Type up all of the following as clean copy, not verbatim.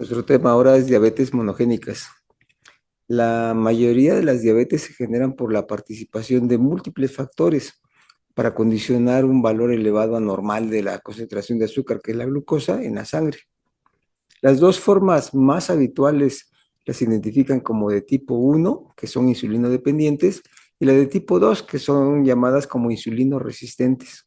Nuestro tema ahora es diabetes monogénicas. La mayoría de las diabetes se generan por la participación de múltiples factores para condicionar un valor elevado anormal de la concentración de azúcar, que es la glucosa, en la sangre. Las dos formas más habituales las identifican como de tipo 1, que son insulino dependientes, y la de tipo 2, que son llamadas como insulino resistentes.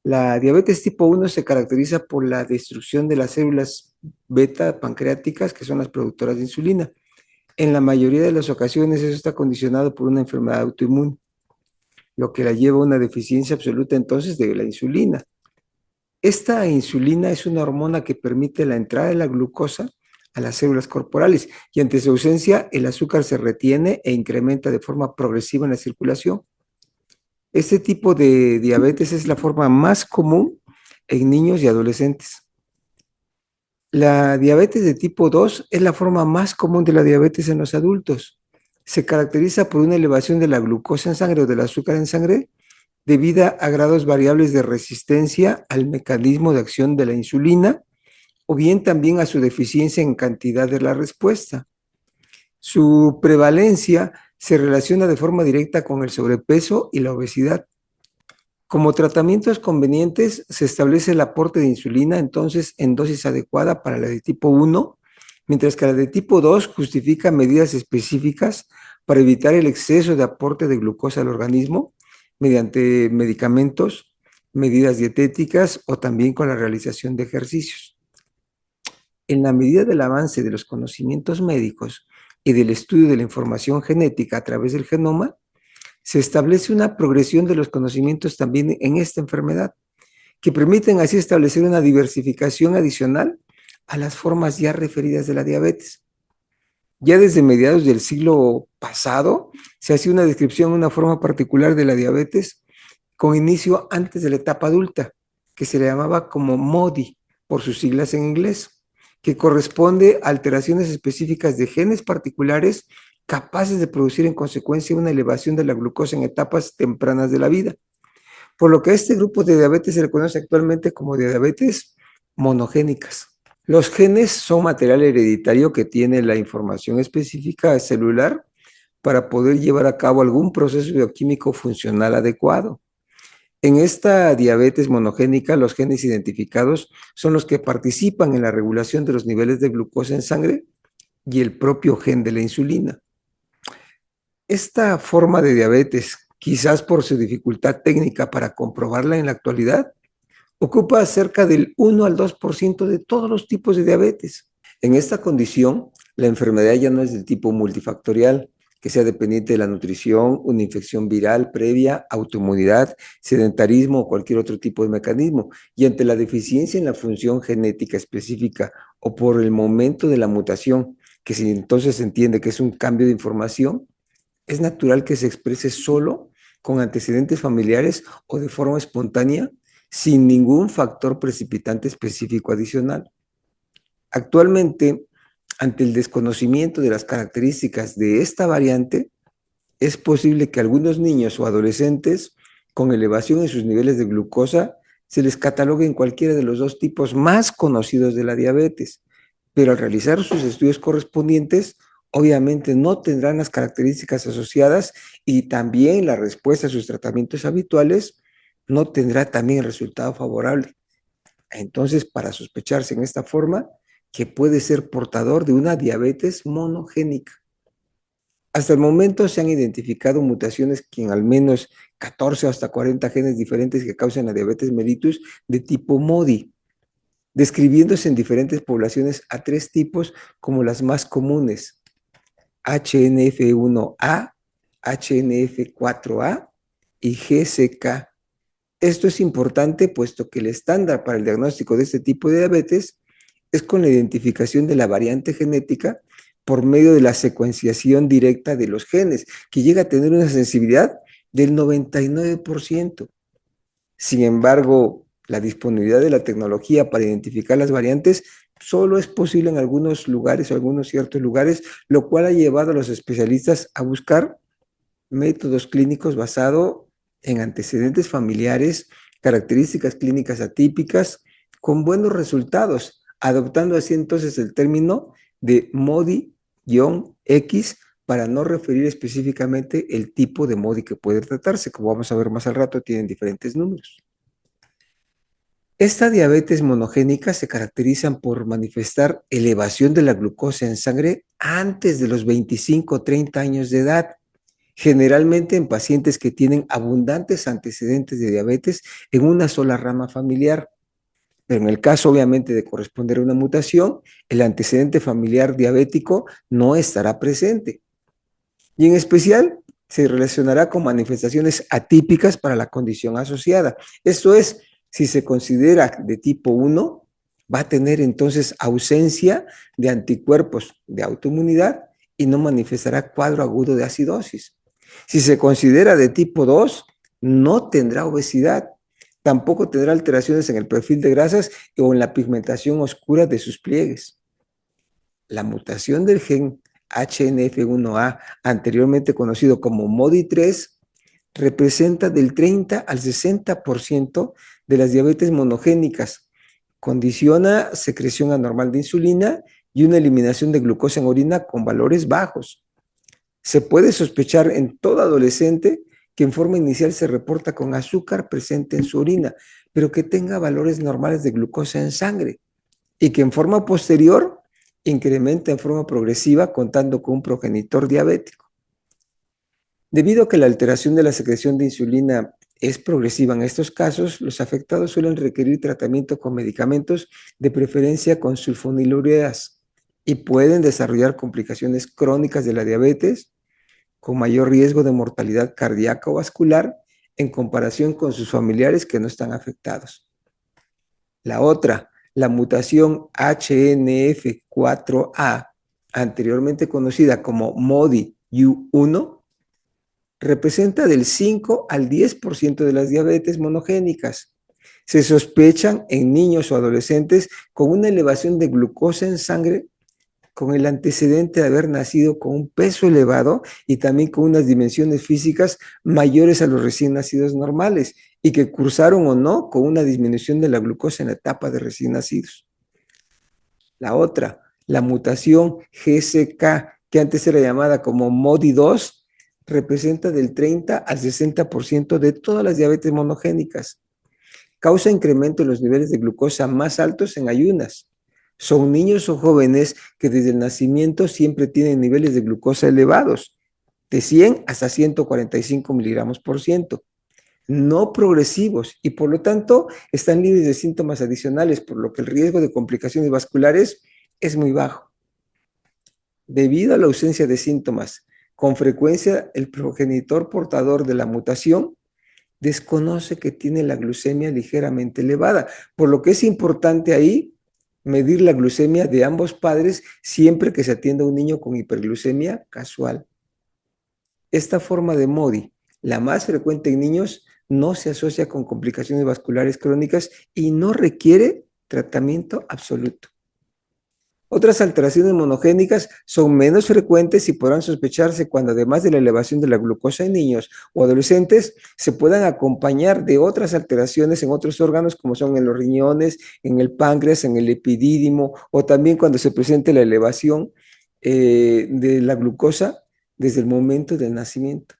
La diabetes tipo 1 se caracteriza por la destrucción de las células beta pancreáticas, que son las productoras de insulina. En la mayoría de las ocasiones eso está condicionado por una enfermedad autoinmune, lo que la lleva a una deficiencia absoluta entonces de la insulina. Esta insulina es una hormona que permite la entrada de la glucosa a las células corporales y ante su ausencia el azúcar se retiene e incrementa de forma progresiva en la circulación. Este tipo de diabetes es la forma más común en niños y adolescentes. La diabetes de tipo 2 es la forma más común de la diabetes en los adultos. Se caracteriza por una elevación de la glucosa en sangre o del azúcar en sangre debido a grados variables de resistencia al mecanismo de acción de la insulina o bien también a su deficiencia en cantidad de la respuesta. Su prevalencia se relaciona de forma directa con el sobrepeso y la obesidad. Como tratamientos convenientes, se establece el aporte de insulina entonces en dosis adecuada para la de tipo 1, mientras que la de tipo 2 justifica medidas específicas para evitar el exceso de aporte de glucosa al organismo mediante medicamentos, medidas dietéticas o también con la realización de ejercicios. En la medida del avance de los conocimientos médicos y del estudio de la información genética a través del genoma, se establece una progresión de los conocimientos también en esta enfermedad, que permiten así establecer una diversificación adicional a las formas ya referidas de la diabetes. Ya desde mediados del siglo pasado se hacía una descripción, una forma particular de la diabetes con inicio antes de la etapa adulta, que se le llamaba como MODY, por sus siglas en inglés, que corresponde a alteraciones específicas de genes particulares capaces de producir en consecuencia una elevación de la glucosa en etapas tempranas de la vida. Por lo que a este grupo de diabetes se le conoce actualmente como diabetes monogénicas. Los genes son material hereditario que tiene la información específica celular para poder llevar a cabo algún proceso bioquímico funcional adecuado. En esta diabetes monogénica, los genes identificados son los que participan en la regulación de los niveles de glucosa en sangre y el propio gen de la insulina. Esta forma de diabetes, quizás por su dificultad técnica para comprobarla en la actualidad, ocupa cerca del 1 al 2% de todos los tipos de diabetes. En esta condición, la enfermedad ya no es del tipo multifactorial, que sea dependiente de la nutrición, una infección viral previa, autoinmunidad, sedentarismo o cualquier otro tipo de mecanismo. Y ante la deficiencia en la función genética específica o por el momento de la mutación, que si entonces se entiende que es un cambio de información, es natural que se exprese solo con antecedentes familiares o de forma espontánea, sin ningún factor precipitante específico adicional. Actualmente, ante el desconocimiento de las características de esta variante, es posible que algunos niños o adolescentes con elevación en sus niveles de glucosa se les catalogue en cualquiera de los dos tipos más conocidos de la diabetes, pero al realizar sus estudios correspondientes, obviamente no tendrán las características asociadas y también la respuesta a sus tratamientos habituales no tendrá también el resultado favorable. Entonces, para sospecharse en esta forma, que puede ser portador de una diabetes monogénica. Hasta el momento se han identificado mutaciones que en al menos 14 o hasta 40 genes diferentes que causan la diabetes mellitus de tipo MODY, describiéndose en diferentes poblaciones a tres tipos como las más comunes: HNF1A, HNF4A y GCK. Esto es importante puesto que el estándar para el diagnóstico de este tipo de diabetes es con la identificación de la variante genética por medio de la secuenciación directa de los genes, que llega a tener una sensibilidad del 99%. Sin embargo, la disponibilidad de la tecnología para identificar las variantes solo es posible en algunos lugares o algunos ciertos lugares, lo cual ha llevado a los especialistas a buscar métodos clínicos basados en antecedentes familiares, características clínicas atípicas, con buenos resultados, adoptando así entonces el término de MODY-X para no referir específicamente el tipo de MODY que puede tratarse. Como vamos a ver más al rato, tienen diferentes números. Esta diabetes monogénica se caracteriza por manifestar elevación de la glucosa en sangre antes de los 25 o 30 años de edad, generalmente en pacientes que tienen abundantes antecedentes de diabetes en una sola rama familiar. Pero en el caso, obviamente, de corresponder a una mutación, el antecedente familiar diabético no estará presente. Y en especial, se relacionará con manifestaciones atípicas para la condición asociada. Esto es, si se considera de tipo 1, va a tener entonces ausencia de anticuerpos de autoinmunidad y no manifestará cuadro agudo de acidosis. Si se considera de tipo 2, no tendrá obesidad, tampoco tendrá alteraciones en el perfil de grasas o en la pigmentación oscura de sus pliegues. La mutación del gen HNF1A, anteriormente conocido como MODY3, representa del 30 al 60% de las diabetes monogénicas. Condiciona secreción anormal de insulina y una eliminación de glucosa en orina con valores bajos. Se puede sospechar en todo adolescente que en forma inicial se reporta con azúcar presente en su orina, pero que tenga valores normales de glucosa en sangre y que en forma posterior incrementa en forma progresiva contando con un progenitor diabético. Debido a que la alteración de la secreción de insulina es progresiva en estos casos, los afectados suelen requerir tratamiento con medicamentos, de preferencia con sulfonilureas, y pueden desarrollar complicaciones crónicas de la diabetes con mayor riesgo de mortalidad cardíaca o vascular en comparación con sus familiares que no están afectados. La otra, la mutación HNF4A, anteriormente conocida como MODY-U1, representa del 5 al 10% de las diabetes monogénicas. Se sospechan en niños o adolescentes con una elevación de glucosa en sangre con el antecedente de haber nacido con un peso elevado y también con unas dimensiones físicas mayores a los recién nacidos normales y que cursaron o no con una disminución de la glucosa en la etapa de recién nacidos. La otra, la mutación GSK, que antes era llamada como MODY2, representa del 30 al 60% de todas las diabetes monogénicas. Causa incremento en los niveles de glucosa más altos en ayunas. Son niños o jóvenes que desde el nacimiento siempre tienen niveles de glucosa elevados, de 100 hasta 145 miligramos por ciento, no progresivos y por lo tanto están libres de síntomas adicionales, por lo que el riesgo de complicaciones vasculares es muy bajo. Debido a la ausencia de síntomas, con frecuencia el progenitor portador de la mutación desconoce que tiene la glucemia ligeramente elevada, por lo que es importante ahí medir la glucemia de ambos padres siempre que se atienda a un niño con hiperglucemia casual. Esta forma de MODY, la más frecuente en niños, no se asocia con complicaciones vasculares crónicas y no requiere tratamiento absoluto. Otras alteraciones monogénicas son menos frecuentes y podrán sospecharse cuando, además de la elevación de la glucosa en niños o adolescentes, se puedan acompañar de otras alteraciones en otros órganos como son en los riñones, en el páncreas, en el epidídimo o también cuando se presente la elevación de la glucosa desde el momento del nacimiento.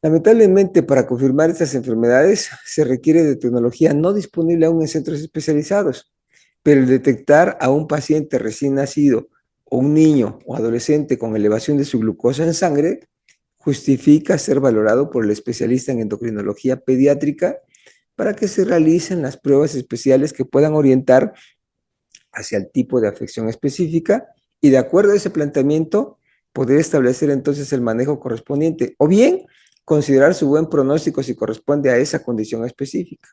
Lamentablemente, para confirmar estas enfermedades se requiere de tecnología no disponible aún en centros especializados, pero el detectar a un paciente recién nacido o un niño o adolescente con elevación de su glucosa en sangre justifica ser valorado por el especialista en endocrinología pediátrica para que se realicen las pruebas especiales que puedan orientar hacia el tipo de afección específica y de acuerdo a ese planteamiento poder establecer entonces el manejo correspondiente o bien considerar su buen pronóstico si corresponde a esa condición específica.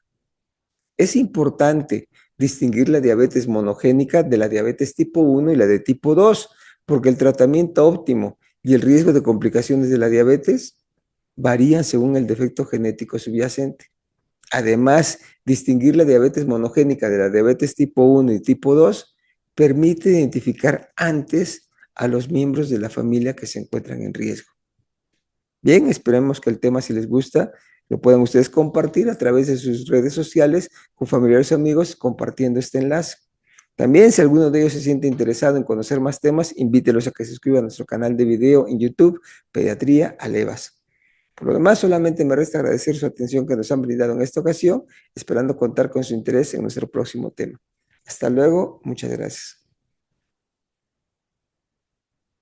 Es importante distinguir la diabetes monogénica de la diabetes tipo 1 y la de tipo 2, porque el tratamiento óptimo y el riesgo de complicaciones de la diabetes varían según el defecto genético subyacente. Además, distinguir la diabetes monogénica de la diabetes tipo 1 y tipo 2 permite identificar antes a los miembros de la familia que se encuentran en riesgo. Bien, esperemos que el tema, si les gusta, Lo pueden ustedes compartir a través de sus redes sociales con familiares o amigos compartiendo este enlace. También, si alguno de ellos se siente interesado en conocer más temas, invítelos a que se suscriban a nuestro canal de video en YouTube, Pediatría Alevas. Por lo demás, solamente me resta agradecer su atención que nos han brindado en esta ocasión, esperando contar con su interés en nuestro próximo tema. Hasta luego, muchas gracias.